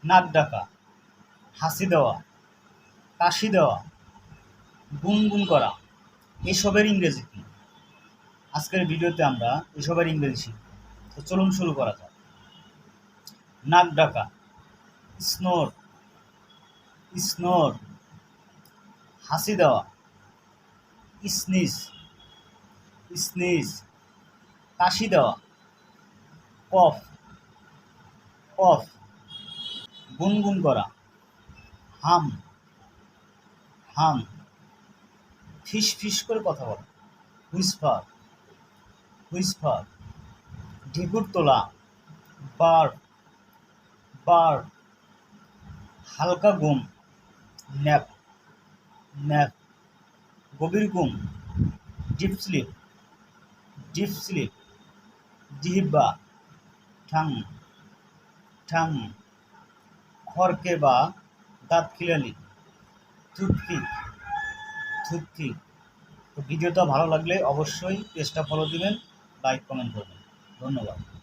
নাক ডাকা, হাসি দেওয়া, কাশি দেওয়া, গুনগুন করা, এসবের ইংরেজি কী? আজকের ভিডিওতে আমরা এসবের ইংরেজি শিখব। তো চলুন শুরু করা যাক। নাক ডাকা, স্নোর, স্নোর। হাসি দেওয়া, স্নিজ, স্নিজ। কাশি দেওয়া, কফ, কফ। গুনগুন করা, হাম, হাম। ফিস ফিস করে কথা বলা, হুইসপার, হুইসপার। ঢেকুর তোলা, বার, বার। হালকা ঘুম, ন্যাপ, ন্যাপ। গভীর ঘুম, ডিপ স্লিপ, ডিপ স্লিপ। জিহ্বা, ঠাং, ঠাং। খড়কে বা দাঁত খিলালি, টুথপিক, টুথপিক। তো ভিডিওটা ভালো লাগলে অবশ্যই পেজটা ফলো দিবেন, লাইক কমেন্ট করবেন। ধন্যবাদ।